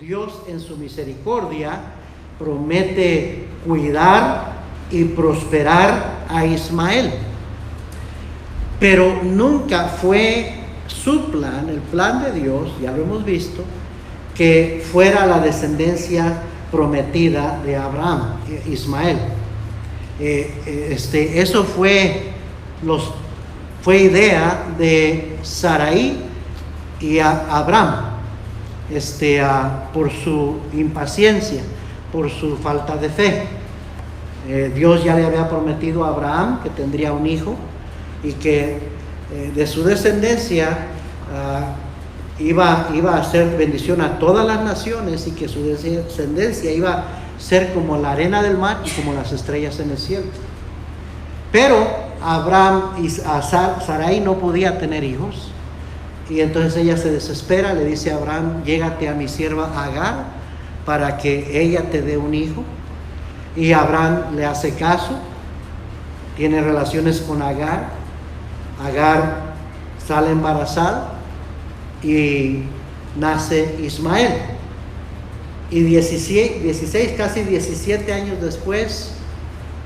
Dios en su misericordia promete cuidar y prosperar a Ismael. Pero nunca fue su plan, el plan de Dios, ya lo hemos visto, que fuera la descendencia prometida de Abraham, Ismael. Eso fue idea de Sarai y Abraham, por su impaciencia, por su falta de fe. Dios ya le había prometido a Abraham que tendría un hijo y que de su descendencia iba a hacer bendición a todas las naciones, y que su descendencia iba a ser como la arena del mar y como las estrellas en el cielo. Pero Abraham y Sarai no podía tener hijos, y entonces ella se desespera, le dice a Abraham: llégate a mi sierva Agar para que ella te dé un hijo. Y Abraham le hace caso, tiene relaciones con Agar. Agar sale embarazada y nace Ismael. Y 16, casi 17 años después,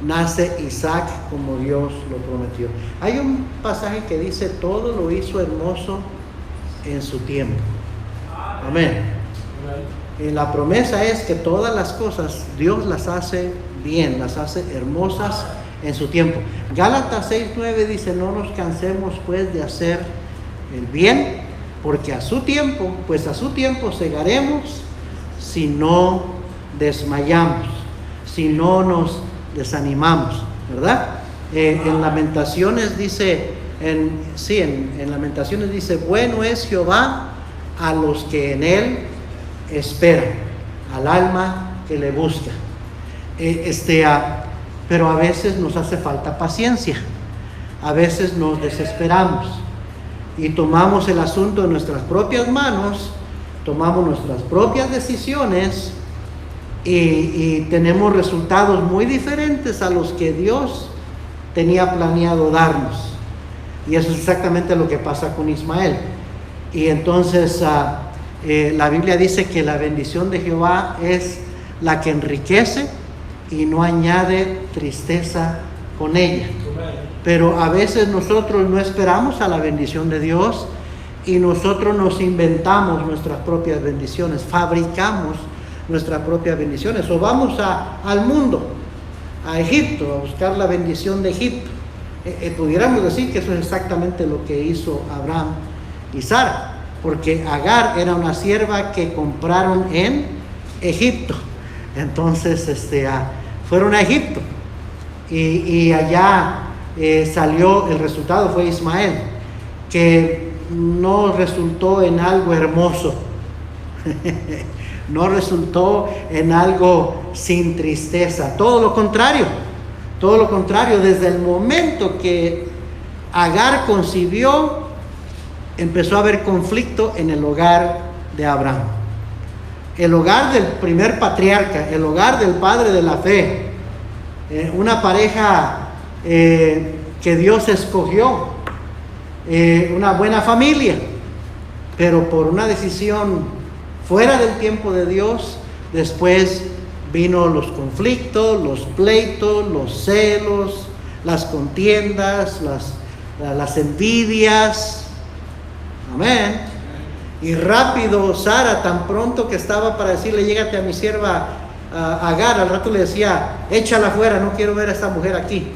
nace Isaac como Dios lo prometió. Hay un pasaje que dice: todo lo hizo hermoso en su tiempo. Amén. Y la promesa es que todas las cosas Dios las hace bien, las hace hermosas en su tiempo. Gálatas 6:9 dice: no nos cansemos pues de hacer el bien, porque a su tiempo segaremos, si no desmayamos, si no nos desanimamos, ¿verdad? En Lamentaciones dice, en Lamentaciones dice: bueno es Jehová a los que en él esperan, al alma que le busca. Pero a veces nos hace falta paciencia, a veces nos desesperamos y tomamos el asunto en nuestras propias manos, tomamos nuestras propias decisiones y tenemos resultados muy diferentes a los que Dios tenía planeado darnos. Y eso es exactamente lo que pasa con Ismael. Y entonces la Biblia dice que la bendición de Jehová es la que enriquece y no añade tristeza con ella. Pero a veces nosotros no esperamos a la bendición de Dios y nosotros nos inventamos nuestras propias bendiciones, fabricamos nuestras propias bendiciones, o vamos al mundo, a Egipto, a buscar la bendición de Egipto. Pudiéramos decir que eso es exactamente lo que hizo Abraham y Sara, porque Agar era una sierva que compraron en Egipto. Entonces fueron a Egipto y allá salió, el resultado fue Ismael, que no resultó en algo hermoso, no resultó en algo sin tristeza, todo lo contrario, desde el momento que Agar concibió, empezó a haber conflicto en el hogar de Abraham. El hogar del primer patriarca, el hogar del padre de la fe, una pareja que Dios escogió, una buena familia, pero por una decisión fuera del tiempo de Dios, después vino los conflictos, los pleitos, los celos, las contiendas, las envidias. Amén. Y rápido Sara, tan pronto que estaba para decirle: llégate a mi sierva Agar, al rato le decía: échala fuera, no quiero ver a esta mujer aquí.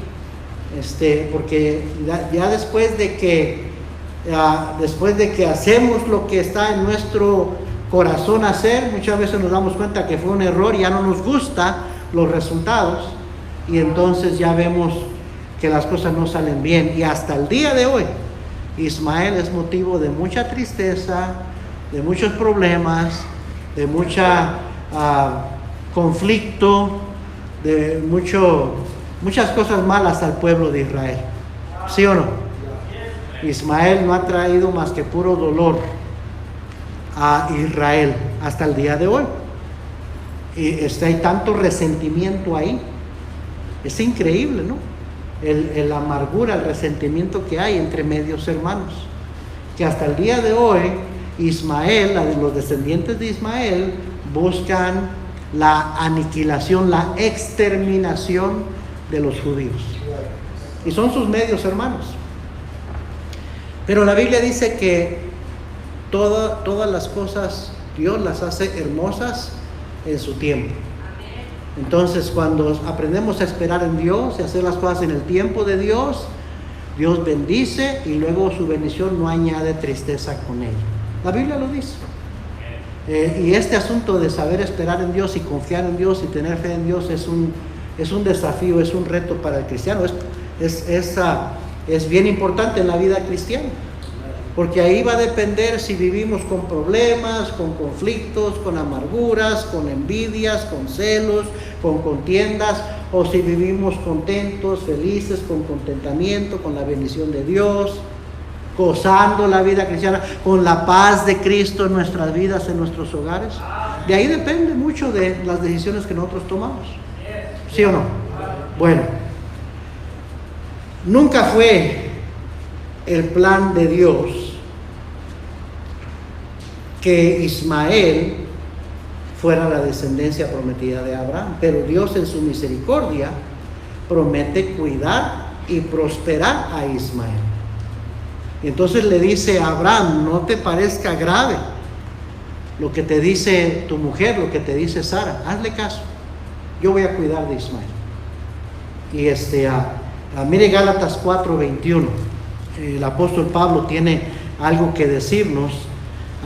Porque ya después de que hacemos lo que está en nuestro corazón hacer, muchas veces nos damos cuenta que fue un error y ya no nos gustan los resultados, y entonces ya vemos que las cosas no salen bien. Y hasta el día de hoy Ismael es motivo de mucha tristeza, de muchos problemas, de mucha conflicto, de muchas cosas malas al pueblo de Israel. ¿Sí o no? Ismael no ha traído más que puro dolor a Israel hasta el día de hoy. Y hay tanto resentimiento ahí. Es increíble, ¿no? La amargura, el resentimiento que hay entre medios hermanos, que hasta el día de hoy Ismael, los descendientes de Ismael, buscan la aniquilación, la exterminación de los judíos. Y son sus medios hermanos. Pero la Biblia dice que todas las cosas Dios las hace hermosas en su tiempo. Entonces, cuando aprendemos a esperar en Dios y hacer las cosas en el tiempo de Dios, Dios bendice y luego su bendición no añade tristeza con ella. La Biblia lo dice. Y este asunto de saber esperar en Dios y confiar en Dios y tener fe en Dios es un desafío, es un reto para el cristiano. Es bien importante en la vida cristiana, porque ahí va a depender si vivimos con problemas, con conflictos, con amarguras, con envidias, con celos, con contiendas, o si vivimos contentos, felices, con contentamiento, con la bendición de Dios, gozando la vida cristiana, con la paz de Cristo en nuestras vidas, en nuestros hogares. De ahí depende mucho de las decisiones que nosotros tomamos. ¿Sí o no? Bueno, nunca fue el plan de Dios que Ismael fuera la descendencia prometida de Abraham, pero Dios en su misericordia promete cuidar y prosperar a Ismael. Y entonces le dice a Abraham: no te parezca grave lo que te dice tu mujer, lo que te dice Sara, hazle caso, yo voy a cuidar de Ismael. Y mire Gálatas 4:21, el apóstol Pablo tiene algo que decirnos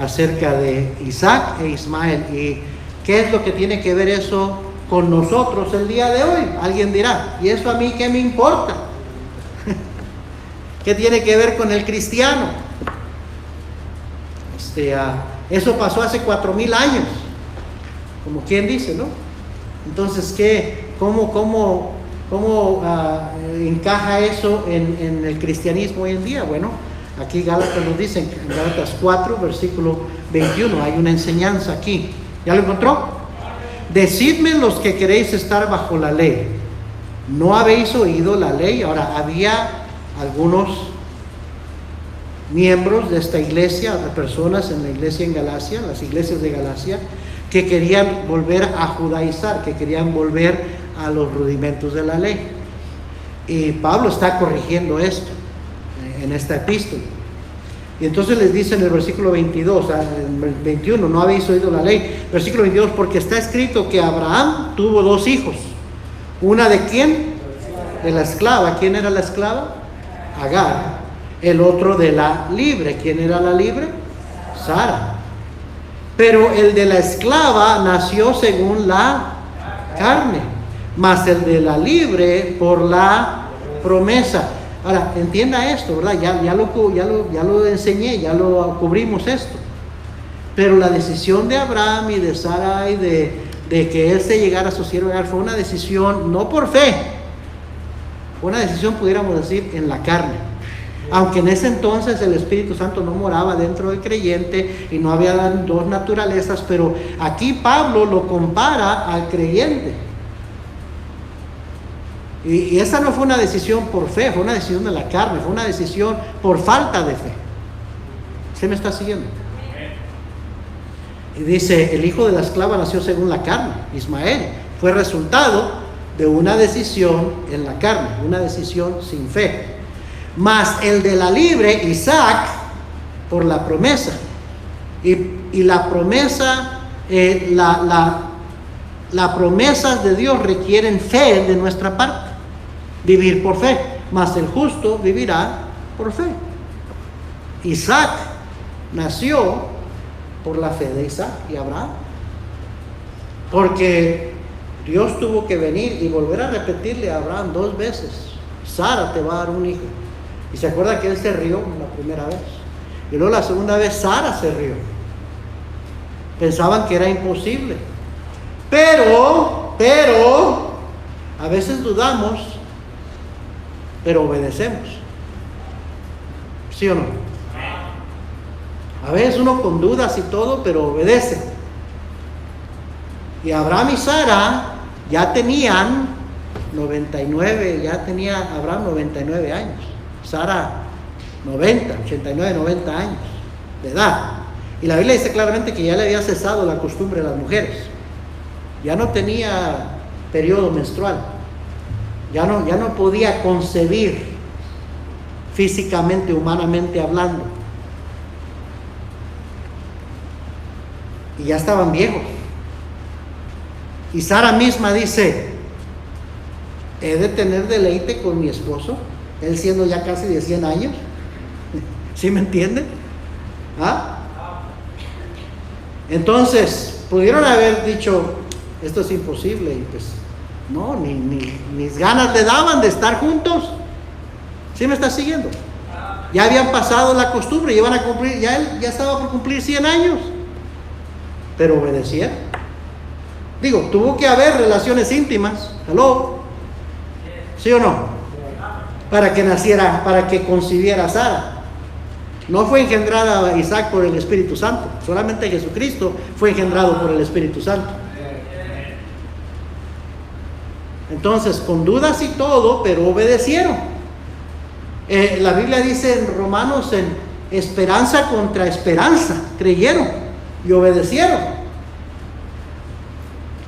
acerca de Isaac e Ismael. ¿Y qué es lo que tiene que ver eso con nosotros el día de hoy? Alguien dirá: ¿y eso a mí qué me importa? ¿Qué tiene que ver con el cristiano? Eso pasó hace 4,000 años, como quien dice, ¿no? Entonces, ¿cómo encaja eso en el cristianismo hoy en día? Bueno, aquí Gálatas nos dice, en Gálatas 4, versículo 21, hay una enseñanza aquí. ¿Ya lo encontró? Decidme los que queréis estar bajo la ley, ¿no habéis oído la ley? Ahora, había algunos miembros de esta iglesia, de personas en la iglesia en Galacia, las iglesias de Galacia, que querían volver a judaizar, que querían volver a los rudimentos de la ley. Y Pablo está corrigiendo esto en esta epístola. Y entonces les dice en el versículo 22, en el 21, no habéis oído la ley. Versículo 22, porque está escrito que Abraham tuvo 2 hijos. ¿Una de quién? De la esclava. ¿Quién era la esclava? Agar. El otro de la libre. ¿Quién era la libre? Sara. Pero el de la esclava nació según la carne, mas el de la libre por la promesa. Ahora, entienda esto, ¿verdad? Ya lo enseñé, ya lo cubrimos esto. Pero la decisión de Abraham y de Sara y de que él se llegara a su siervo Agar fue una decisión no por fe, fue una decisión, pudiéramos decir, en la carne. Aunque en ese entonces el Espíritu Santo no moraba dentro del creyente y no había 2 naturalezas, pero aquí Pablo lo compara al creyente. Y esa no fue una decisión por fe, fue una decisión de la carne, fue una decisión por falta de fe. ¿Se me está siguiendo? Y dice, el hijo de la esclava nació según la carne, Ismael. Fue resultado de una decisión en la carne, una decisión sin fe. Mas el de la libre, Isaac, por la promesa. Y la promesa, las promesas de Dios requieren fe de nuestra parte. Vivir por fe. Mas el justo vivirá por fe. Isaac nació por la fe de Isaac y Abraham. Porque Dios tuvo que venir y volver a repetirle a Abraham 2 veces: Sara te va a dar un hijo. Y se acuerda que él se rió la primera vez. Y luego la segunda vez Sara se rió. Pensaban que era imposible. Pero, a veces dudamos, pero obedecemos. ¿Sí o no? A veces uno con dudas y todo, pero obedece. Y Abraham y Sara ya tenían 99, ya tenía Abraham 99 años. Sara 90, 89, 90 años de edad. Y la Biblia dice claramente que ya le había cesado la costumbre de las mujeres. Ya no tenía periodo menstrual. Ya no podía concebir físicamente, humanamente hablando. Y ya estaban viejos. Y Sara misma dice: he de tener deleite con mi esposo, él siendo ya casi de 100 años. ¿Sí me entienden? ¿Ah? Entonces, pudieron haber dicho: esto es imposible, y pues no, ni ganas le daban de estar juntos. ¿Sí me estás siguiendo? Ya habían pasado la costumbre, iban a cumplir, él ya estaba por cumplir 100 años, pero obedecieron. Digo, tuvo que haber relaciones íntimas, ¿aló? ¿Sí o no? Para que naciera, para que concibiera a Sara. No fue engendrada Isaac por el Espíritu Santo, solamente Jesucristo fue engendrado por el Espíritu Santo. Entonces, con dudas y todo, pero obedecieron. La Biblia dice en Romanos, en esperanza contra esperanza, creyeron y obedecieron.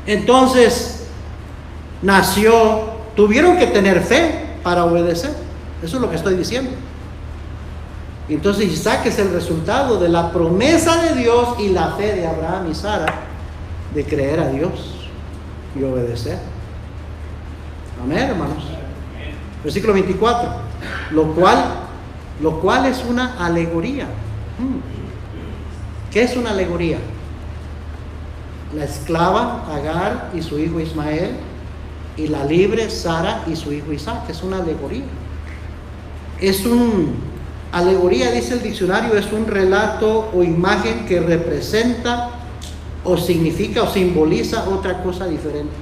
Entonces, tuvieron que tener fe para obedecer. Eso es lo que estoy diciendo. Entonces Isaac es el resultado de la promesa de Dios y la fe de Abraham y Sara de creer a Dios y obedecer. Amén, hermanos. Versículo 24. Lo cual es una alegoría. ¿Qué es una alegoría? La esclava Agar y su hijo Ismael, y la libre Sara y su hijo Isaac. Es una alegoría. Alegoría, dice el diccionario, es un relato o imagen que representa o significa o simboliza otra cosa diferente.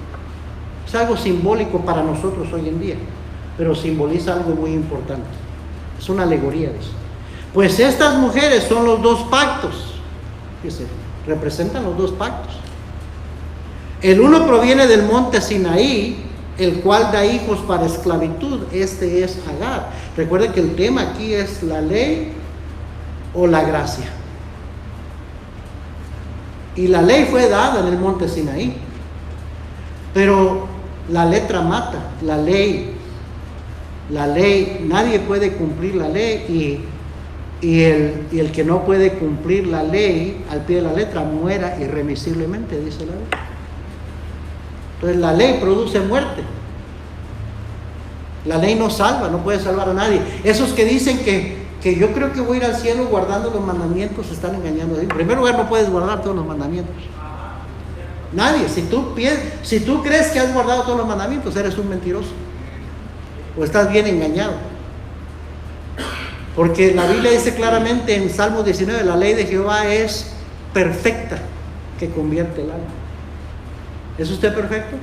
Es algo simbólico para nosotros hoy en día, pero simboliza algo muy importante. Es una alegoría, dice. Pues estas mujeres son los dos pactos. Fíjese, representan los dos pactos. El uno proviene del monte Sinaí, el cual da hijos para esclavitud. Este es Agar. Recuerden que el tema aquí es la ley o la gracia. Y la ley fue dada en el monte Sinaí, pero la letra mata. La ley, nadie puede cumplir la ley, y el que no puede cumplir la ley al pie de la letra muera irremisiblemente, dice la ley. Entonces la ley produce muerte. La ley no salva, no puede salvar a nadie. Esos que dicen que yo creo que voy a ir al cielo guardando los mandamientos, se están engañando. En primer lugar, no puedes guardar todos los mandamientos. Nadie. Si tú crees que has guardado todos los mandamientos, eres un mentiroso o estás bien engañado. Porque la Biblia dice claramente en Salmo 19: la ley de Jehová es perfecta, que convierte el alma. ¿Es usted perfecto?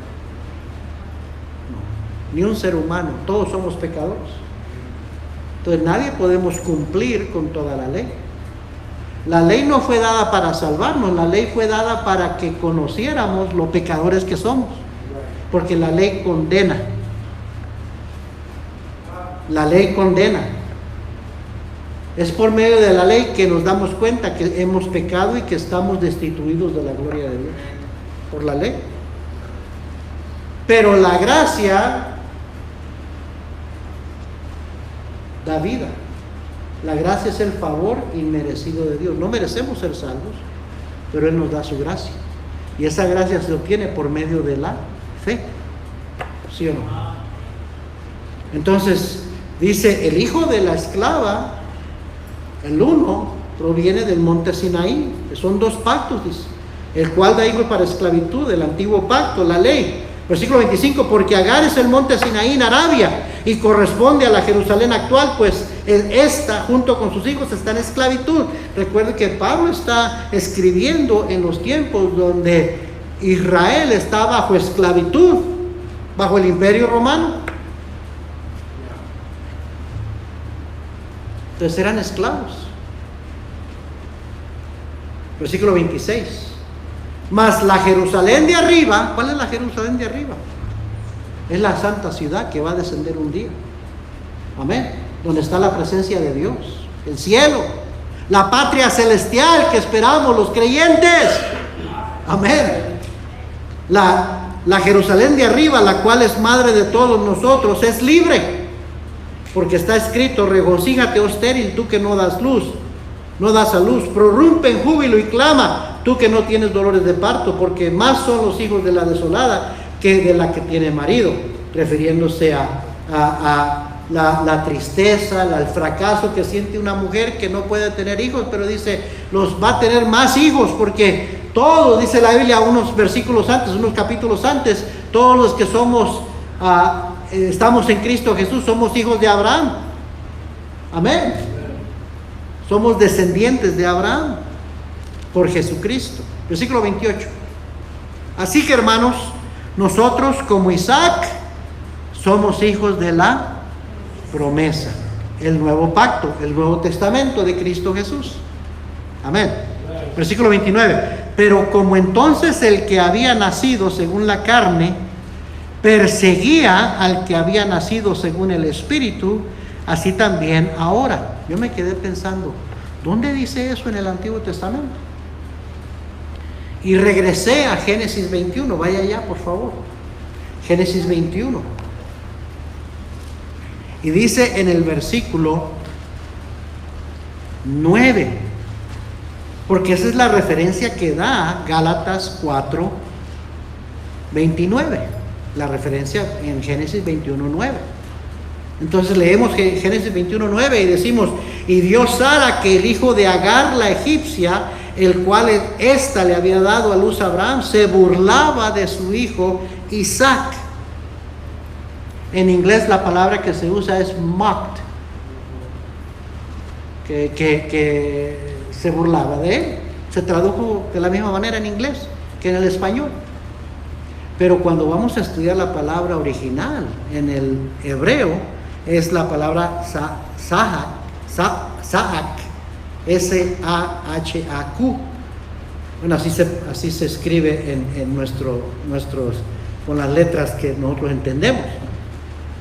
No, ni un ser humano. Todos somos pecadores. Entonces nadie podemos cumplir con toda la ley. La ley no fue dada para salvarnos, la ley fue dada para que conociéramos los pecadores que somos. Porque la ley condena. La ley condena. Es por medio de la ley que nos damos cuenta que hemos pecado y que estamos destituidos de la gloria de Dios. Por la ley. Pero la gracia da vida. La gracia es el favor inmerecido de Dios. No merecemos ser salvos, pero Él nos da su gracia. Y esa gracia se obtiene por medio de la fe. ¿Sí o no? Entonces, dice, el hijo de la esclava, el uno, proviene del monte Sinaí. Son dos pactos, dice. El cual da hijos para esclavitud, el antiguo pacto, la ley. Versículo 25, porque Agar es el monte Sinaí en Arabia y corresponde a la Jerusalén actual, pues esta junto con sus hijos está en esclavitud. Recuerden que Pablo está escribiendo en los tiempos donde Israel está bajo esclavitud, bajo el imperio romano. Entonces eran esclavos. Versículo 26. Mas la Jerusalén de arriba, ¿cuál es la Jerusalén de arriba? Es la santa ciudad que va a descender un día. Amén. Donde está la presencia de Dios, el cielo. la patria celestial que esperamos los creyentes. Amén. La Jerusalén de arriba, la cual es madre de todos nosotros, es libre, porque está escrito: regocíjate, oh estéril, tú que no das luz, no das a luz, prorrumpe en júbilo y clama, tú que no tienes dolores de parto, porque más son los hijos de la desolada que de la que tiene marido, refiriéndose a la tristeza, el fracaso que siente una mujer que no puede tener hijos, pero dice, los va a tener más hijos, porque todos, dice la Biblia unos versículos antes, unos capítulos antes, todos los que somos, estamos en Cristo Jesús, somos hijos de Abraham. Amén. Somos descendientes de Abraham por Jesucristo. Versículo 28. Así que, hermanos, nosotros como Isaac somos hijos de la promesa, el nuevo pacto, el nuevo testamento de Cristo Jesús. Amén. Versículo 29. Pero como entonces el que había nacido según la carne perseguía al que había nacido según el Espíritu, así también ahora. Yo me quedé pensando, ¿dónde dice eso en el Antiguo Testamento? Y regresé a Génesis 21, vaya allá por favor. Génesis 21. Y dice en el versículo 9, porque esa es la referencia que da Gálatas 4, 29, la referencia en Génesis 21, 9. Entonces leemos Génesis 21, 9 y decimos: y dio Sara que el hijo de Agar la egipcia, el cual ésta le había dado a luz a Abraham, se burlaba de su hijo Isaac. En inglés la palabra que se usa es mocked, que se burlaba de él. Se tradujo de la misma manera en inglés que en el español. Pero cuando vamos a estudiar la palabra original en el hebreo, es la palabra Sahak, S-A-H-A-Q. Bueno, así se escribe en nuestros, con las letras que nosotros entendemos.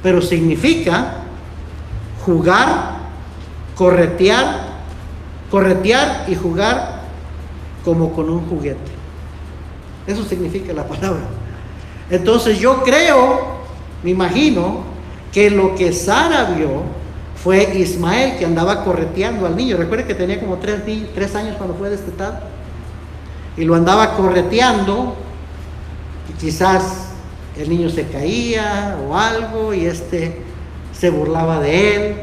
Pero significa jugar, corretear y jugar como con un juguete. Eso significa la palabra. Entonces yo creo, me imagino, que lo que Sara vio fue Ismael, que andaba correteando al niño. Recuerden que tenía como 3 años cuando fue destetado, y lo andaba correteando, y quizás el niño se caía o algo y se burlaba de él,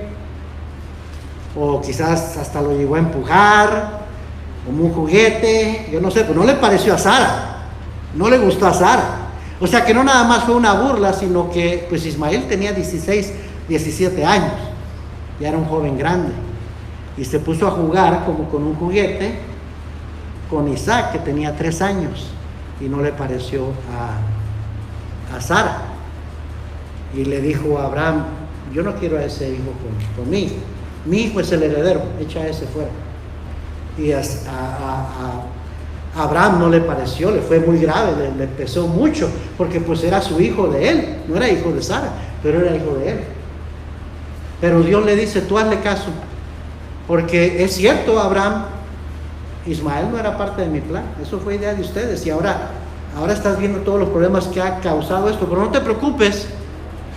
o quizás hasta lo llegó a empujar como un juguete, yo no sé, pero no le pareció a Sara, no le gustó a Sara. O sea que no nada más fue una burla, sino que pues Ismael tenía 16, 17 años, ya era un joven grande, y se puso a jugar como con un juguete con Isaac, que tenía 3 años, y no le pareció a Sara. Y le dijo a Abraham: yo no quiero a ese hijo con mi hijo. Mi hijo es el heredero, echa a ese fuera. Y a Abraham no le pareció, le fue muy grave, le pesó mucho, porque pues era su hijo de él, no era hijo de Sara, pero era hijo de él. Pero Dios le dice: tú hazle caso, porque es cierto, Abraham, Ismael no era parte de mi plan, eso fue idea de ustedes, y ahora estás viendo todos los problemas que ha causado esto, pero no te preocupes,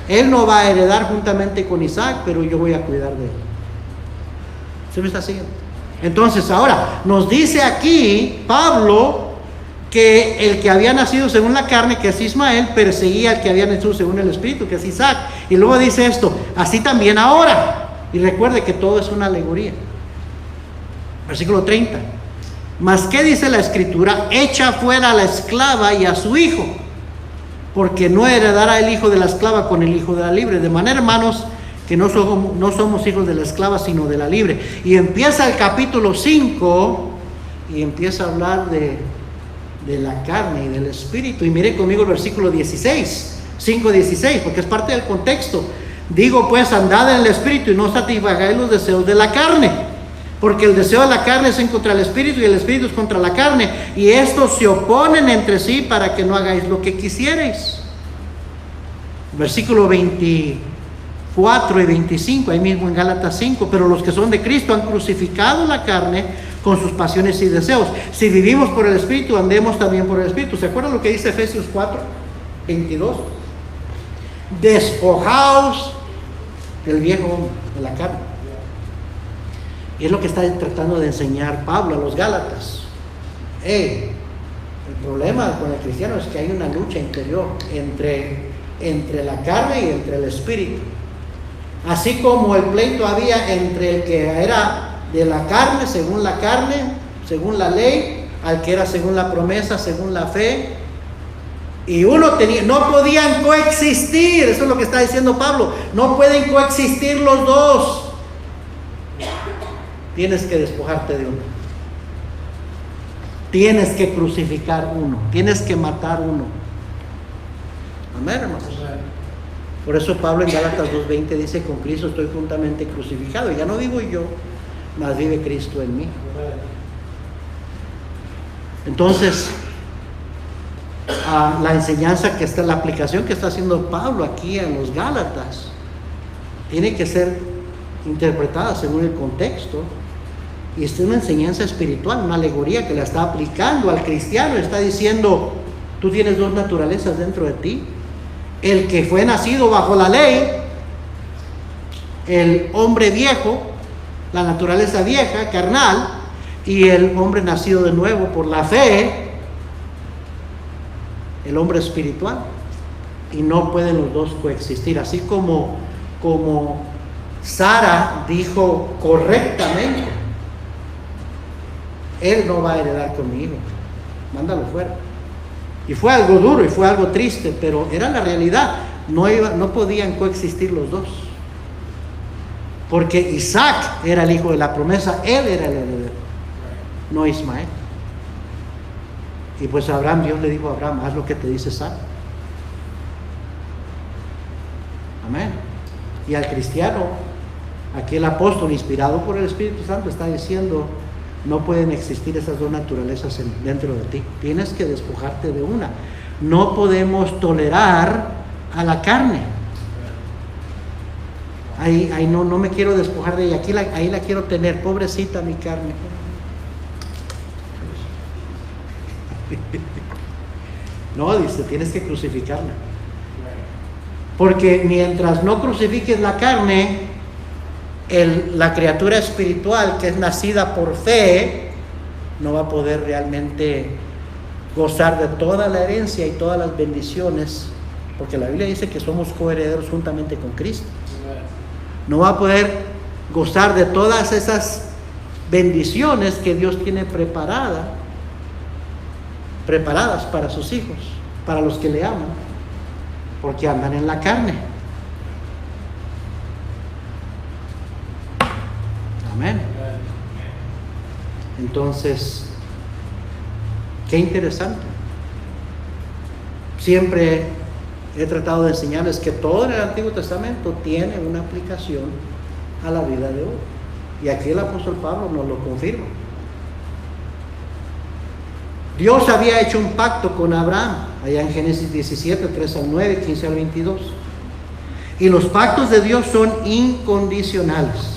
él no va a heredar juntamente con Isaac, pero yo voy a cuidar de él. ¿Se me está siguiendo? Entonces ahora nos dice aquí Pablo que el que había nacido según la carne, que es Ismael, perseguía al que había nacido según el Espíritu, que es Isaac. Y luego dice esto: así también ahora. Y recuerde que todo es una alegoría. Versículo 30. Mas ¿qué dice la Escritura? Echa fuera a la esclava y a su hijo, porque no heredará el hijo de la esclava con el hijo de la libre. De manera, hermanos, que no somos hijos de la esclava, sino de la libre. Y empieza el capítulo 5 y empieza a hablar de la carne y del Espíritu. Y mire conmigo el versículo 16, 5:16, porque es parte del contexto. Digo pues, andad en el Espíritu y no satisfagáis los deseos de la carne, porque el deseo de la carne es en contra del Espíritu y el Espíritu es contra la carne, y estos se oponen entre sí para que no hagáis lo que quisierais. Versículo 25 4 y 25, ahí mismo en Gálatas 5, pero los que son de Cristo han crucificado la carne con sus pasiones y deseos. Si vivimos por el Espíritu, andemos también por el Espíritu. ¿Se acuerdan lo que dice Efesios 4, 22? Despojaos del viejo hombre, de la carne. Y es lo que está tratando de enseñar Pablo a los Gálatas. El problema con el cristiano es que hay una lucha interior entre la carne y entre el Espíritu. Así como el pleito había entre el que era de la carne, según la ley, al que era según la promesa, según la fe. Y no podían coexistir. Eso es lo que está diciendo Pablo. No pueden coexistir los dos. Tienes que despojarte de uno. Tienes que crucificar uno. Tienes que matar uno. Amén, hermanos. Por eso Pablo en Gálatas 2:20 dice: con Cristo estoy juntamente crucificado. Ya no vivo yo, mas vive Cristo en mí. Entonces, la enseñanza que está, la aplicación que está haciendo Pablo aquí a los Gálatas, tiene que ser interpretada según el contexto. Y es una enseñanza espiritual, una alegoría que la está aplicando al cristiano. Está diciendo: tú tienes dos naturalezas dentro de ti. El que fue nacido bajo la ley, el hombre viejo, la naturaleza vieja, carnal, y el hombre nacido de nuevo por la fe, el hombre espiritual. Y no pueden los dos coexistir. Así como Sara dijo correctamente: él no va a heredar conmigo, mándalo fuera. Y fue algo duro y fue algo triste, pero era la realidad. No podían coexistir los dos, porque Isaac era el hijo de la promesa, él era el heredero, no Ismael. Y pues Dios le dijo a Abraham: haz lo que te dice Sara. Amén. Y al cristiano, aquí el apóstol, inspirado por el Espíritu Santo, está diciendo: no pueden existir esas dos naturalezas dentro de ti. Tienes que despojarte de una. No podemos tolerar a la carne. Ahí no me quiero despojar de ella. Ahí la quiero tener. Pobrecita mi carne. No, dice, tienes que crucificarla. Porque mientras no crucifiques la carne, la criatura espiritual que es nacida por fe no va a poder realmente gozar de toda la herencia y todas las bendiciones, porque la Biblia dice que somos coherederos juntamente con Cristo. No va a poder gozar de todas esas bendiciones que Dios tiene preparadas para sus hijos, para los que le aman, porque andan en la carne. Amén. Entonces, qué interesante. Siempre he tratado de enseñarles que todo en el Antiguo Testamento tiene una aplicación a la vida de hoy. Y aquí el apóstol Pablo nos lo confirma. Dios había hecho un pacto con Abraham, allá en Génesis 17, 3 al 9, 15 al 22. Y los pactos de Dios son incondicionales.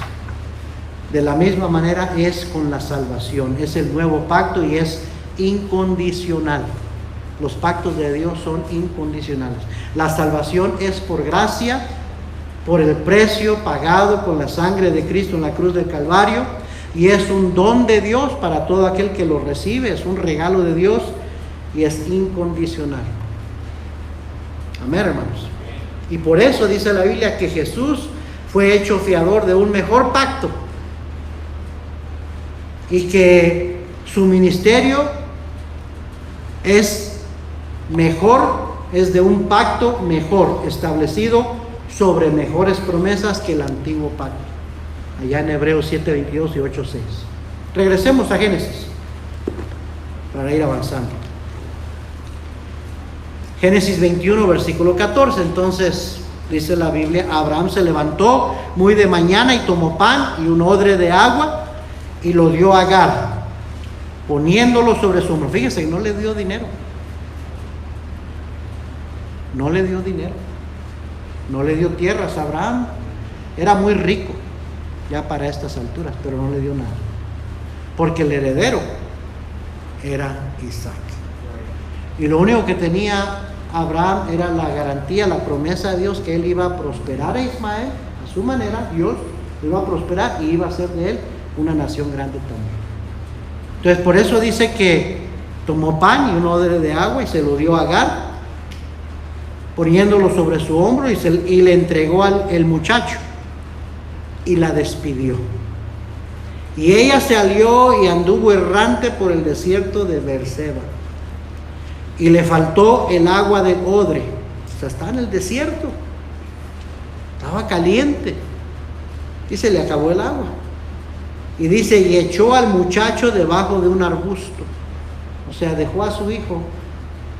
De la misma manera es con la salvación. Es el nuevo pacto y es incondicional. Los pactos de Dios son incondicionales. La salvación es por gracia, por el precio pagado con la sangre de Cristo en la cruz del Calvario, y es un don de Dios para todo aquel que lo recibe. Es un regalo de Dios y es incondicional. Amén, hermanos. Y por eso dice la Biblia que Jesús fue hecho fiador de un mejor pacto, y que su ministerio es mejor, es de un pacto mejor, establecido sobre mejores promesas que el antiguo pacto. Allá en Hebreos 7:22 y 8:6. Regresemos a Génesis para ir avanzando. Génesis 21, versículo 14. Entonces dice la Biblia: Abraham se levantó muy de mañana y tomó pan y un odre de agua y lo dio a Agar, poniéndolo sobre su hombro. Fíjese, no le dio dinero. No le dio dinero. No le dio tierras a Abraham. Era muy rico ya para estas alturas, pero no le dio nada, porque el heredero era Isaac. Y lo único que tenía Abraham era la garantía, la promesa de Dios que él iba a prosperar a Ismael a su manera. Dios lo iba a prosperar y iba a hacer de él una nación grande también. Entonces por eso dice que tomó pan y un odre de agua y se lo dio a Agar, poniéndolo sobre su hombro, y le entregó al muchacho y la despidió. Y ella salió y anduvo errante por el desierto de Beerseba, y le faltó el agua del odre. O sea, estaba en el desierto, estaba caliente y se le acabó el agua. Y dice, y echó al muchacho debajo de un arbusto. O sea, dejó a su hijo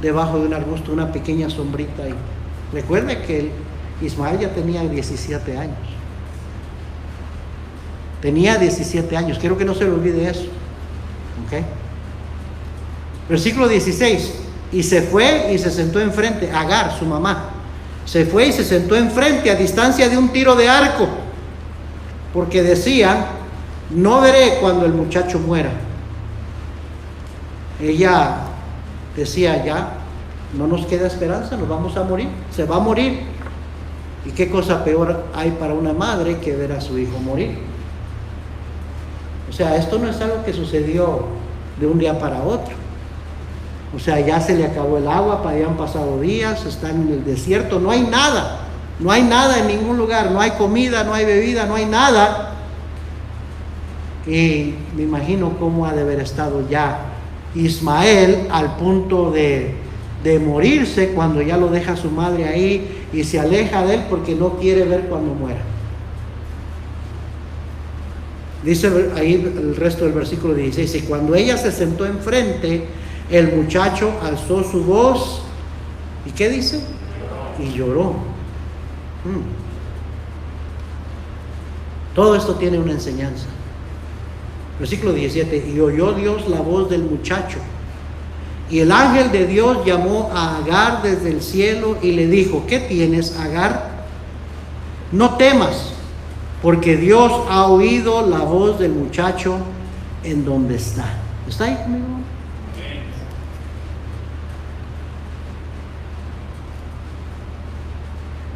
debajo de un arbusto, una pequeña sombrita ahí. Recuerde que Ismael ya tenía 17 años. Tenía 17 años, quiero que no se le olvide eso. ¿Ok? Versículo 16. Y se fue y se sentó enfrente, Agar, su mamá, se fue y se sentó enfrente a distancia de un tiro de arco, porque decía, no veré cuando el muchacho muera. Ella decía, ya no nos queda esperanza, nos vamos a morir, se va a morir. ¿Y qué cosa peor hay para una madre que ver a su hijo morir? O sea, esto no es algo que sucedió de un día para otro. O sea, ya se le acabó el agua, ya han pasado días, están en el desierto, no hay nada en ningún lugar, no hay comida, no hay bebida, no hay nada. Y me imagino cómo ha de haber estado ya Ismael al punto de morirse, cuando ya lo deja su madre ahí y se aleja de él porque no quiere ver cuando muera. Dice ahí el resto del versículo 16, y cuando ella se sentó enfrente, el muchacho alzó su voz, ¿y qué dice? Y lloró. Todo esto tiene una enseñanza. Versículo 17, y oyó Dios la voz del muchacho, y el ángel de Dios llamó a Agar desde el cielo y le dijo, ¿qué tienes, Agar? No temas, porque Dios ha oído la voz del muchacho en donde está. ¿Está ahí conmigo?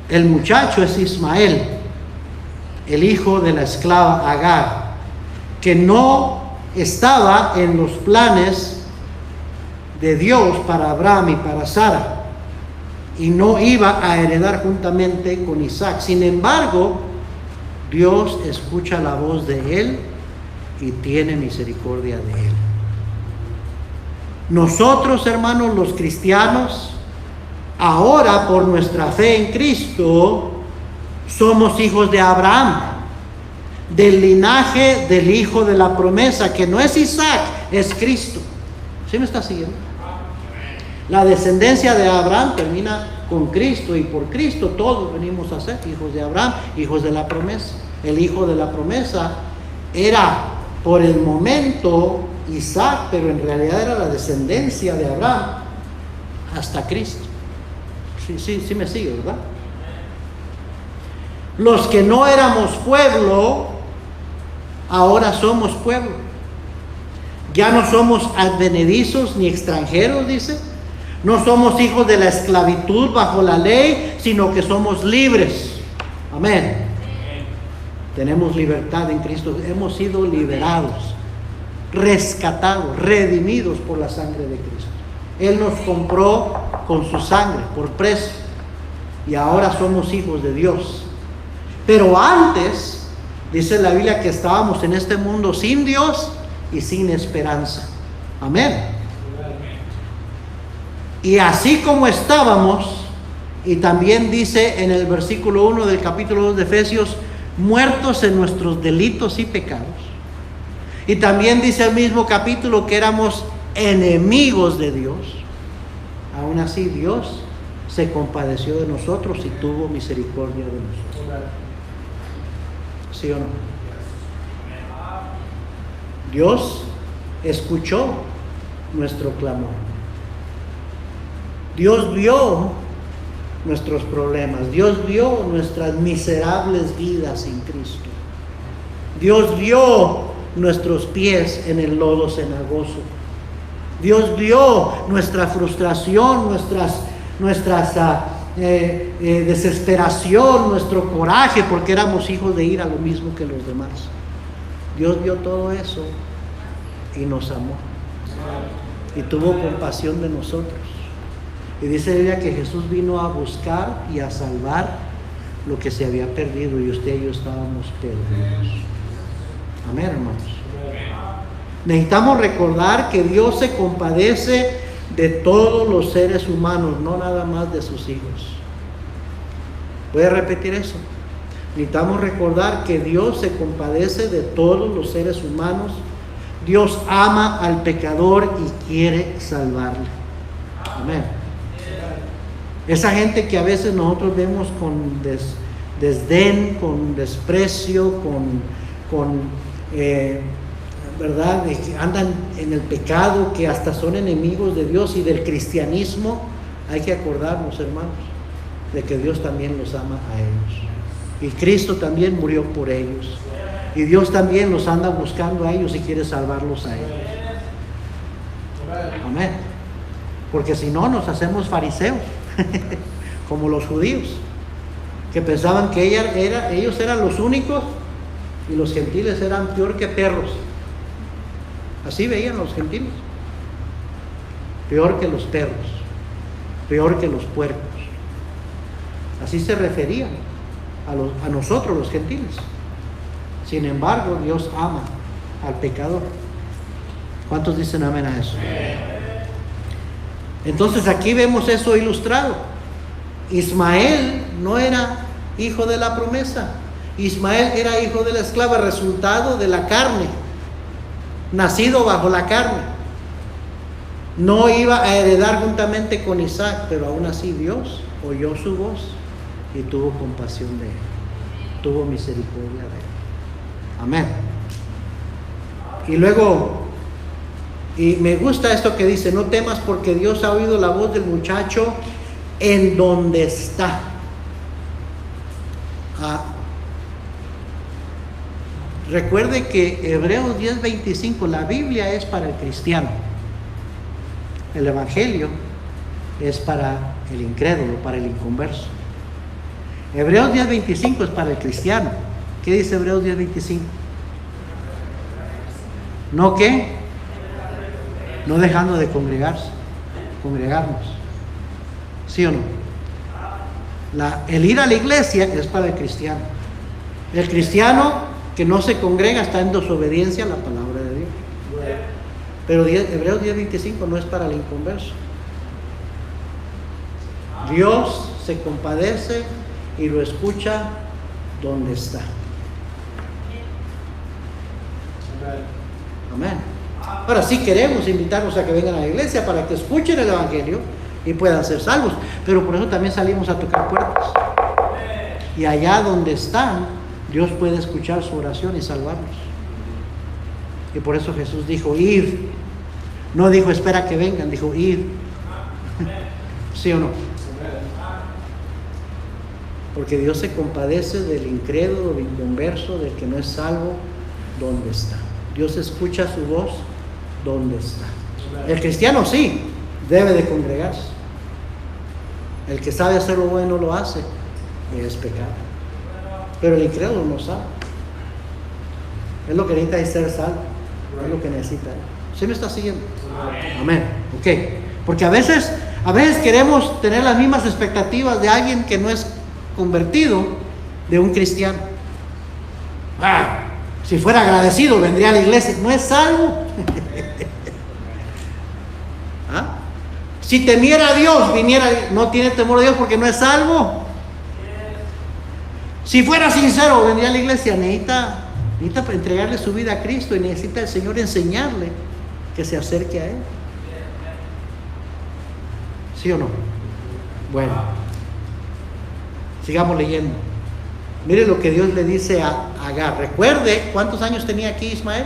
El muchacho es Ismael, el hijo de la esclava Agar, que no estaba en los planes de Dios para Abraham y para Sara, y no iba a heredar juntamente con Isaac. Sin embargo, Dios escucha la voz de él y tiene misericordia de él. Nosotros, hermanos, los cristianos, ahora por nuestra fe en Cristo, somos hijos de Abraham, del linaje del hijo de la promesa, que no es Isaac, es Cristo. ¿Sí me está siguiendo? La descendencia de Abraham termina con Cristo, y por Cristo todos venimos a ser hijos de Abraham, hijos de la promesa. El hijo de la promesa era por el momento Isaac, pero en realidad era la descendencia de Abraham hasta Cristo. Sí me sigue, ¿verdad? Los que no éramos pueblo, ahora somos pueblo. Ya no somos advenedizos ni extranjeros, dice. No somos hijos de la esclavitud bajo la ley, sino que somos libres. Amén. Tenemos libertad en Cristo. Hemos sido liberados, rescatados, redimidos por la sangre de Cristo. Él nos compró con su sangre por precio, y ahora somos hijos de Dios. Pero antes, dice la Biblia, que estábamos en este mundo sin Dios y sin esperanza. Amén. Y así como estábamos, y también dice en el versículo 1 del capítulo 2 de Efesios, muertos en nuestros delitos y pecados. Y también dice el mismo capítulo que éramos enemigos de Dios. Aún así Dios se compadeció de nosotros y tuvo misericordia de nosotros. ¿Sí o no? Dios escuchó nuestro clamor. Dios vio nuestros problemas. Dios vio nuestras miserables vidas sin Cristo. Dios vio nuestros pies en el lodo cenagoso. Dios vio nuestra frustración, nuestras desesperación, nuestro coraje, porque éramos hijos de ira, lo mismo que los demás. Dios vio todo eso y nos amó y tuvo compasión de nosotros. Y dice la Biblia que Jesús vino a buscar y a salvar lo que se había perdido, y usted y yo estábamos perdidos. Amén, hermanos. Necesitamos recordar que Dios se compadece de todos los seres humanos, no nada más de sus hijos. Voy a repetir eso. Necesitamos recordar que Dios se compadece de todos los seres humanos. Dios ama al pecador y quiere salvarle. Amén. Esa gente que a veces nosotros vemos con desdén, con desprecio, ¿verdad? De que andan en el pecado, que hasta son enemigos de Dios y del cristianismo, hay que acordarnos, hermanos, de que Dios también los ama a ellos. Y Cristo también murió por ellos. Y Dios también los anda buscando a ellos y quiere salvarlos a ellos. Amén. Porque si no, nos hacemos fariseos, como los judíos, que pensaban que ellos eran los únicos y los gentiles eran peor que perros. Así veían los gentiles. Peor que los perros, peor que los puercos. Así se referían a nosotros los gentiles. Sin embargo, Dios ama al pecador. ¿Cuántos dicen amén a eso? Entonces aquí vemos eso ilustrado. Ismael no era hijo de la promesa. Ismael era hijo de la esclava, resultado de la carne, nacido bajo la carne. No iba a heredar juntamente con Isaac, pero aún así Dios oyó su voz y tuvo compasión de él, tuvo misericordia de él. Amén. Y luego, y me gusta esto que dice: no temas, porque Dios ha oído la voz del muchacho en donde está. Recuerde que Hebreos 10:25, la Biblia es para el cristiano, el Evangelio es para el incrédulo, para el inconverso. Hebreos 10:25 es para el cristiano. ¿Qué dice Hebreos 10:25? ¿No qué? No dejando de congregarnos. ¿Sí o no? El ir a la iglesia es para el cristiano. El cristiano que no se congrega está en desobediencia a la palabra de Dios. Pero Hebreos 10:25 no es para el inconverso. Dios se compadece y lo escucha donde está. Amén. Ahora sí queremos invitarlos a que vengan a la iglesia para que escuchen el Evangelio y puedan ser salvos, pero por eso también salimos a tocar puertas. Y allá donde están, Dios puede escuchar su oración y salvarlos. Y por eso Jesús dijo: id. No dijo espera que vengan, dijo id. ¿Sí o no? Porque Dios se compadece del incrédulo, del inconverso, del que no es salvo, donde está. Dios escucha su voz donde está. El cristiano sí debe de congregarse. El que sabe hacer lo bueno lo hace, es pecado. Pero el incrédulo no sabe. Es lo que necesita, es ser salvo. Es lo que necesita. ¿Sí me está siguiendo? Amén. Ok. Porque a veces queremos tener las mismas expectativas de alguien que no es convertido, de un cristiano. Si fuera agradecido vendría a la iglesia. No es salvo. Si temiera a Dios, no tiene temor a Dios porque no es salvo. Si fuera sincero, vendría a la iglesia. Necesita entregarle su vida a Cristo y necesita el Señor enseñarle que se acerque a Él. ¿Sí o no? Bueno, sigamos leyendo. Mire lo que Dios le dice a Agar. Recuerde, ¿cuántos años tenía aquí Ismael?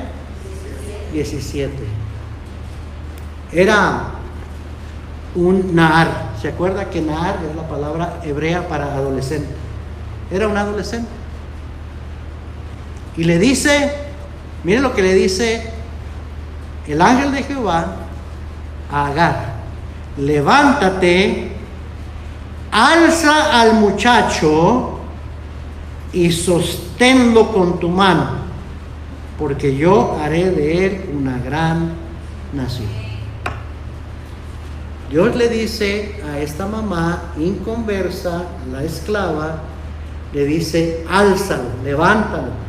17. Era un Nahar. ¿se acuerda que Naar es la palabra hebrea para adolescente? Era un adolescente. Y le dice, mire lo que le dice el ángel de Jehová a Agar: levántate, alza al muchacho y sosténlo con tu mano, porque yo haré de él una gran nación. Dios le dice a esta mamá inconversa, a la esclava, le dice: álzalo, levántalo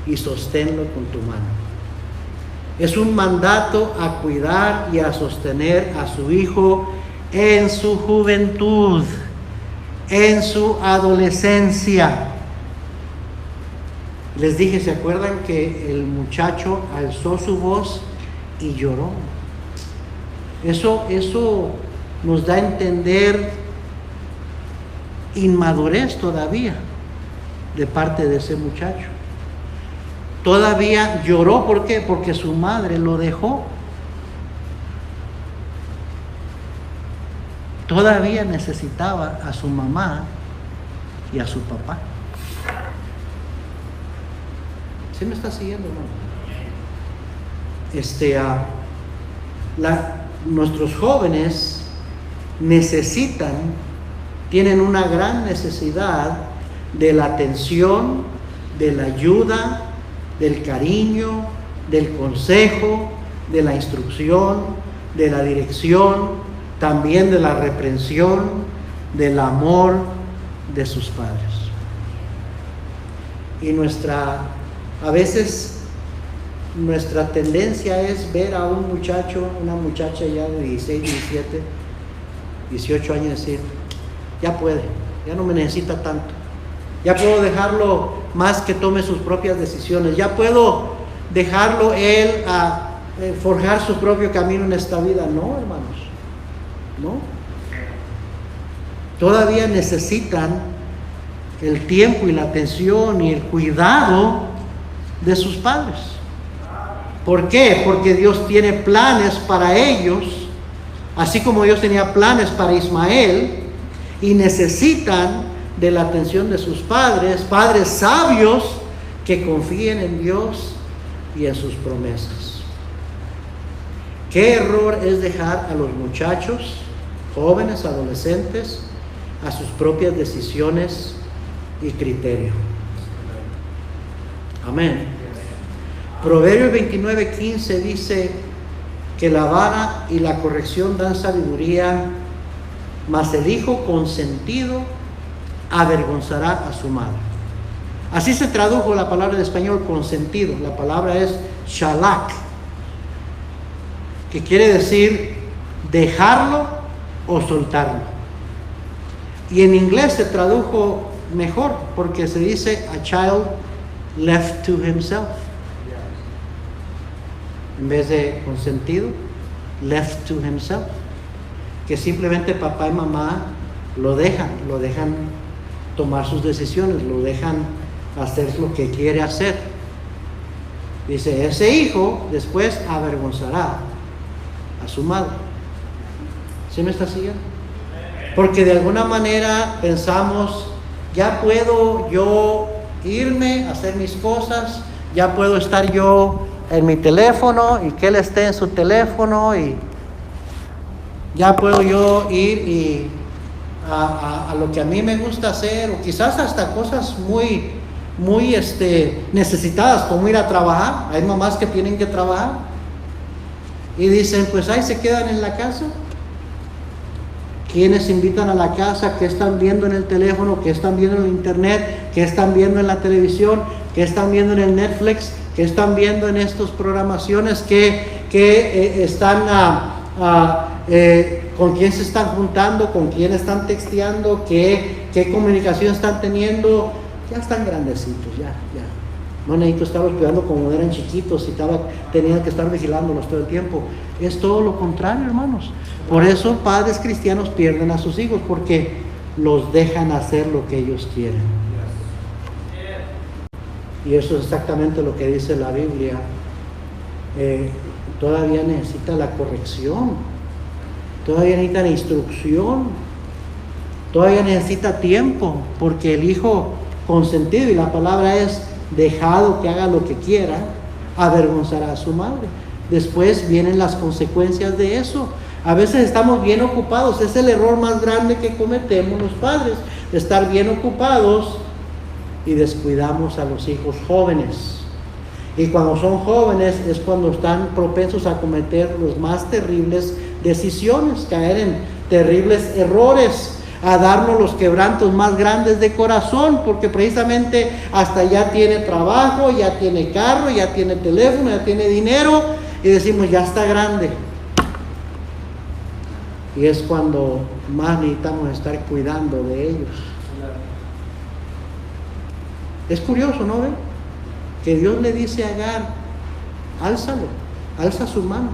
y sosténlo con tu mano. Es un mandato a cuidar y a sostener a su hijo en su juventud, en su adolescencia. Les dije, ¿se acuerdan que el muchacho alzó su voz y lloró? Eso nos da a entender inmadurez todavía de parte de ese muchacho. Todavía lloró, ¿por qué? Porque su madre lo dejó. Todavía necesitaba a su mamá y a su papá. ¿Sí me está siguiendo, hermano? Nuestros jóvenes tienen una gran necesidad de la atención, de la ayuda, del cariño, del consejo, de la instrucción, de la dirección, también de la reprensión, del amor de sus padres. Y a veces nuestra tendencia es ver a un muchacho, una muchacha ya de 16, 17, 18 años y decir: ya puede, ya no me necesita tanto, ya puedo dejarlo más que tome sus propias decisiones, ya puedo dejarlo él a forjar su propio camino en esta vida. No, hermanos, no. Todavía necesitan el tiempo y la atención y el cuidado de sus padres. ¿Por qué? Porque Dios tiene planes para ellos, así como Dios tenía planes para Ismael, y necesitan de la atención de sus padres sabios que confíen en Dios y en sus promesas. ¿Qué error es dejar a los muchachos, jóvenes, adolescentes, a sus propias decisiones y criterio? Amén. Proverbios 29:15 dice que la vara y la corrección dan sabiduría, mas el hijo consentido avergonzará a su madre. Así se tradujo la palabra en español consentido. La palabra es shalak, que quiere decir dejarlo o soltarlo. Y en inglés se tradujo mejor, porque se dice a child left to himself. En vez de consentido, left to himself, que simplemente papá y mamá lo dejan tomar sus decisiones, lo dejan hacer lo que quiere hacer. Dice, ese hijo después avergonzará a su madre. ¿Sí me está siguiendo? Porque de alguna manera pensamos, ya puedo yo irme a hacer mis cosas, ya puedo estar yo en mi teléfono y que él esté en su teléfono, y ya puedo yo ir a lo que a mí me gusta hacer, o quizás hasta cosas muy necesitadas, como ir a trabajar. Hay mamás que tienen que trabajar y dicen, pues ahí se quedan en la casa. ¿Quiénes invitan a la casa? ¿Qué están viendo en el teléfono? ¿Qué están viendo en el internet? ¿Qué están viendo en la televisión? ¿Qué están viendo en el Netflix? ¿Qué están viendo en estas programaciones? ¿Qué están con quién se están juntando? ¿Con quién están texteando? ¿Qué comunicación están teniendo? Ya están grandecitos, ya. No necesito estarlos cuidando como eran chiquitos y tenía que estar vigilándolos todo el tiempo. Es todo lo contrario, hermanos. Por eso padres cristianos pierden a sus hijos, porque los dejan hacer lo que ellos quieren. Y eso es exactamente lo que dice la Biblia. Todavía necesita la corrección. todavía necesitan instrucción, todavía necesita tiempo, porque el hijo consentido, y la palabra es dejado que haga lo que quiera, avergonzará a su madre. Después vienen las consecuencias de eso. A veces estamos bien ocupados, es el error más grande que cometemos los padres, estar bien ocupados y descuidamos a los hijos jóvenes. Y cuando son jóvenes es cuando están propensos a cometer los más terribles decisiones, caer en terribles errores, a darnos los quebrantos más grandes de corazón, porque precisamente hasta ya tiene trabajo, ya tiene carro, ya tiene teléfono, ya tiene dinero, y decimos ya está grande. Y es cuando más necesitamos estar cuidando de ellos. Es curioso, ¿no ven? Que Dios le dice a Agar, álzalo, alza su mano,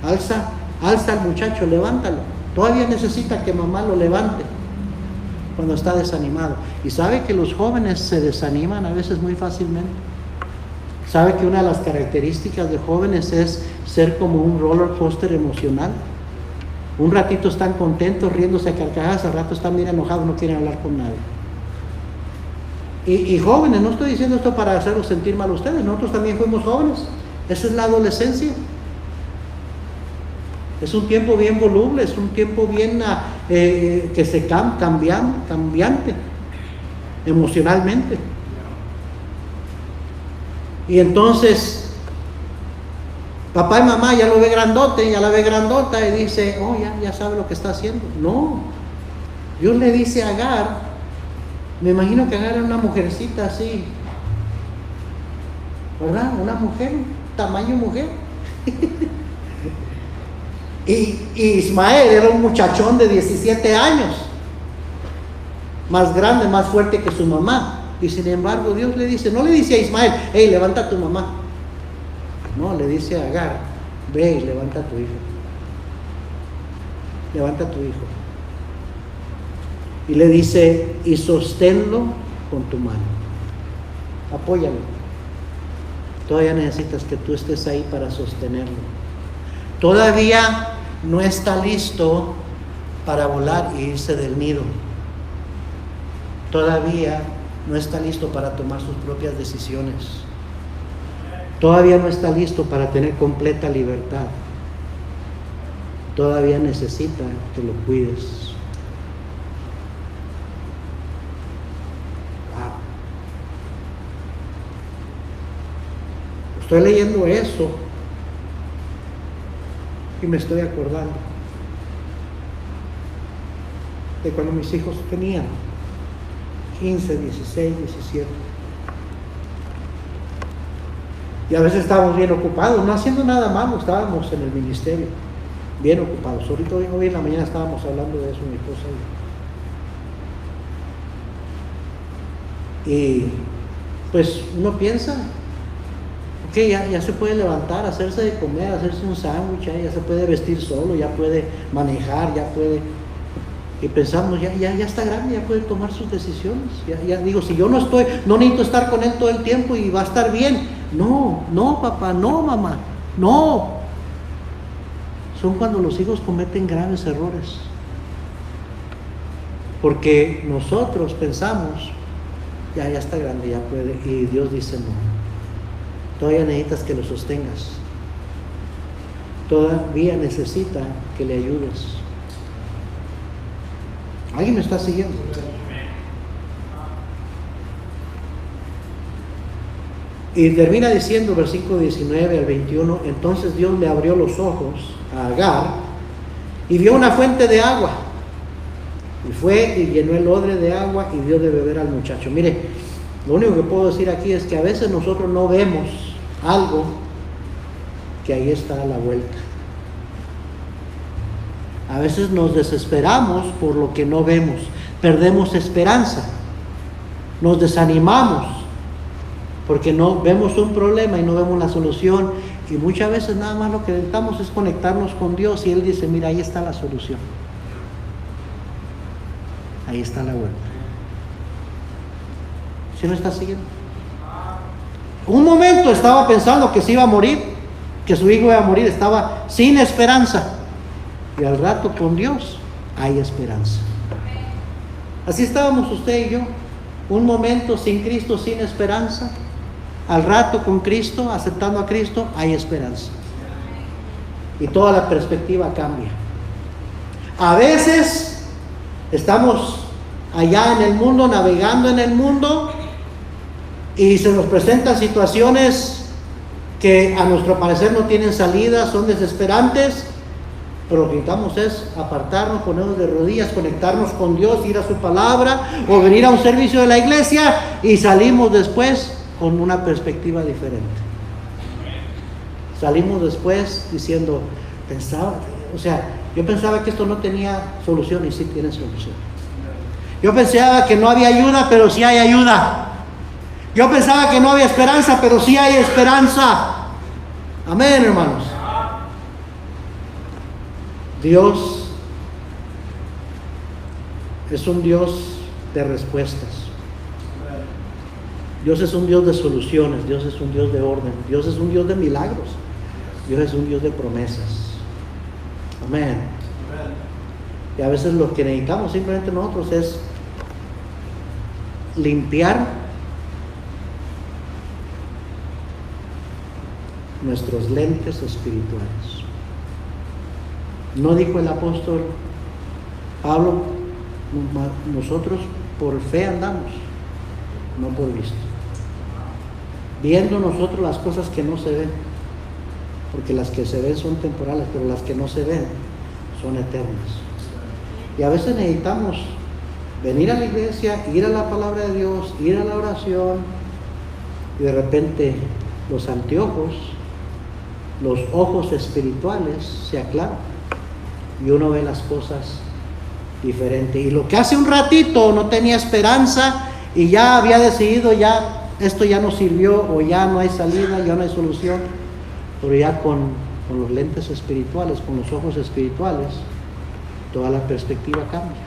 alza al muchacho, levántalo. Todavía necesita que mamá lo levante cuando está desanimado. Y sabe que los jóvenes se desaniman a veces muy fácilmente. Sabe que una de las características de jóvenes es ser como un roller coaster emocional. Un ratito están contentos, riéndose a carcajadas, al rato están bien enojados, no quieren hablar con nadie. Y jóvenes, no estoy diciendo esto para hacerlos sentir mal a ustedes, nosotros también fuimos jóvenes. Esa es la adolescencia. Es un tiempo bien voluble, es un tiempo bien que se cambiante emocionalmente. Y entonces papá y mamá ya lo ve grandote, ya la ve grandota y dice, oh, ya sabe lo que está haciendo. No, Dios le dice a Agar, me imagino que Agar era una mujercita así, ¿verdad? Una mujer, tamaño mujer. Y Ismael era un muchachón de 17 años, más grande, más fuerte que su mamá. Y sin embargo Dios le dice, no le dice a Ismael, hey, levanta a tu mamá. No, le dice a Agar, ve y levanta a tu hijo. Levanta a tu hijo. Y le dice, y sosténlo con tu mano. Apóyalo. Todavía necesitas que tú estés ahí para sostenerlo. Todavía no está listo para volar e irse del nido. Todavía no está listo para tomar sus propias decisiones. Todavía no está listo para tener completa libertad. Todavía necesita que lo cuides. Wow. Estoy leyendo eso y me estoy acordando de cuando mis hijos tenían 15, 16, 17. Y a veces estábamos bien ocupados, no haciendo nada malo, estábamos en el ministerio, bien ocupados. Ahorita hoy en la mañana estábamos hablando de eso, mi esposa y yo. Y pues uno piensa, ok, ya se puede levantar, hacerse de comer, hacerse un sándwich, ya se puede vestir solo, ya puede manejar, ya puede... Y pensamos, ya está grande, ya puede tomar sus decisiones. Ya digo, si yo no necesito estar con él todo el tiempo y va a estar bien. No, papá, no, mamá, no. Son cuando los hijos cometen graves errores. Porque nosotros pensamos, ya está grande, ya puede. Y Dios dice, no. Todavía necesitas que lo sostengas. Todavía necesita que le ayudes. ¿Alguien me está siguiendo? Y termina diciendo, versículo 19 al 21, entonces Dios le abrió los ojos a Agar y vio una fuente de agua. Y fue y llenó el odre de agua y dio de beber al muchacho. Mire, lo único que puedo decir aquí es que a veces nosotros no vemos algo que ahí está a la vuelta. A veces nos desesperamos por lo que no vemos, perdemos esperanza, nos desanimamos porque no vemos un problema y no vemos la solución, y muchas veces nada más lo que necesitamos es conectarnos con Dios y Él dice, mira, ahí está la solución, ahí está la vuelta. ¿Sí me está siguiendo? Un momento estaba pensando que se iba a morir, que su hijo iba a morir, estaba sin esperanza. y al rato con Dios hay esperanza. Así estábamos usted y yo, un momento sin Cristo, sin esperanza. Al rato con Cristo, aceptando a Cristo, hay esperanza. Y toda la perspectiva cambia. A veces estamos allá en el mundo, navegando en el mundo, y se nos presentan situaciones que a nuestro parecer no tienen salida, son desesperantes, pero lo que necesitamos es apartarnos, ponernos de rodillas, conectarnos con Dios, ir a su palabra o venir a un servicio de la iglesia, y salimos después con una perspectiva diferente. Salimos después diciendo, yo pensaba que esto no tenía solución, y sí tiene solución. Yo pensaba que no había ayuda, pero sí hay ayuda. Yo pensaba que no había esperanza, pero sí hay esperanza. Amén, hermanos. Dios es un Dios de respuestas. Dios es un Dios de soluciones. Dios es un Dios de orden. Dios es un Dios de milagros. Dios es un Dios de promesas. Amén. Y a veces lo que necesitamos simplemente nosotros es limpiar nuestros lentes espirituales. ¿No dijo el apóstol Pablo? Nosotros por fe andamos, no por visto. Viendo nosotros las cosas que no se ven, porque las que se ven son temporales, pero las que no se ven son eternas. Y a veces necesitamos venir a la iglesia, ir a la palabra de Dios, ir a la oración, y de repente los anteojos, los ojos espirituales se aclaran y uno ve las cosas diferente. Y lo que hace un ratito no tenía esperanza y ya había decidido, ya esto ya no sirvió, o ya no hay salida, ya no hay solución, pero ya con los lentes espirituales, con los ojos espirituales, toda la perspectiva cambia.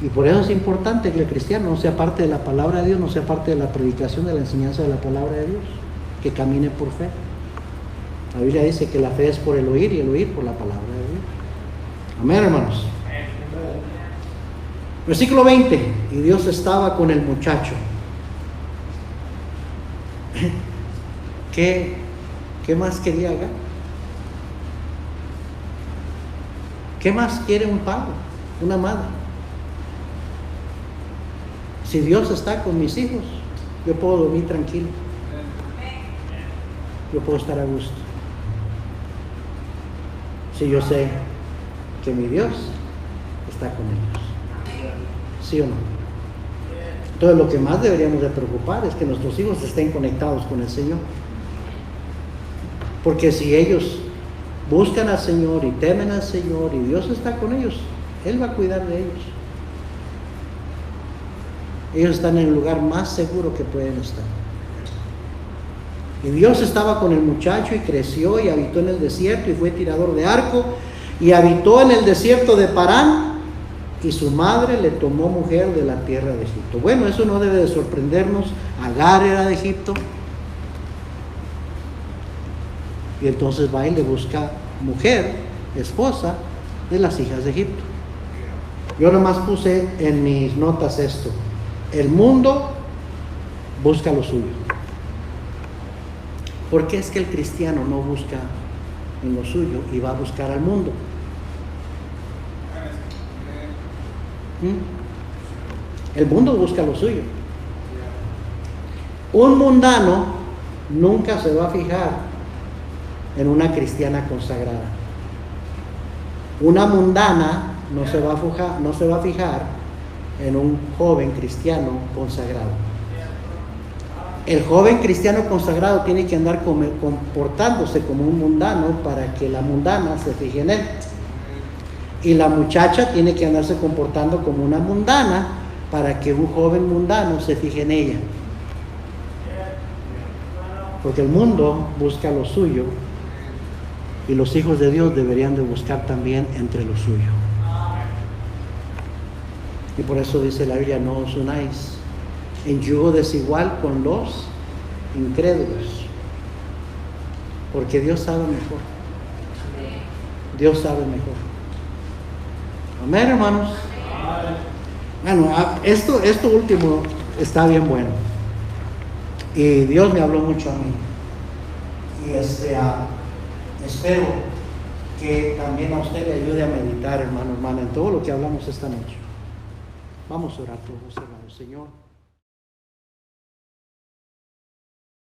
Y por eso es importante que el cristiano no sea parte de la palabra de Dios, no sea parte de la predicación, de la enseñanza de la palabra de Dios, que camine por fe. La Biblia dice que la fe es por el oír, y el oír por la palabra de Dios. Amén, hermanos. Versículo 20. Y Dios estaba con el muchacho. ¿Qué más quería hacer? ¿Qué más quiere un padre, una madre? Si Dios está con mis hijos, yo puedo dormir tranquilo. Yo puedo estar a gusto. Si yo sé que mi Dios está con ellos. ¿Sí o no? Entonces lo que más deberíamos de preocupar es que nuestros hijos estén conectados con el Señor. Porque si ellos buscan al Señor y temen al Señor y Dios está con ellos, Él va a cuidar de ellos. Ellos están en el lugar más seguro que pueden estar. Y Dios estaba con el muchacho y creció y habitó en el desierto y fue tirador de arco y habitó en el desierto de Parán, y su madre le tomó mujer de la tierra de Egipto. Bueno, eso no debe de sorprendernos. Agar era de Egipto. Y entonces va y le busca mujer, esposa de las hijas de Egipto. Yo nomás puse en mis notas esto: el mundo busca lo suyo. ¿Por qué es que el cristiano no busca en lo suyo y va a buscar al mundo? El mundo busca lo suyo. Un mundano nunca se va a fijar en una cristiana consagrada. Una mundana no se va a fijar en un joven cristiano consagrado. El joven cristiano consagrado tiene que andar comportándose como un mundano para que la mundana se fije en él. Y la muchacha tiene que andarse comportando como una mundana para que un joven mundano se fije en ella. Porque el mundo busca lo suyo y los hijos de Dios deberían de buscar también entre lo suyo. Y por eso dice la Biblia: no os unáis en yugo desigual con los incrédulos, porque Dios sabe mejor. Dios sabe mejor. Amén, hermanos. Bueno, esto último está bien bueno. Y Dios me habló mucho a mí. Y espero que también a usted le ayude a meditar, hermano, hermana, en todo lo que hablamos esta noche. Vamos a orar todos, hermanos. Señor.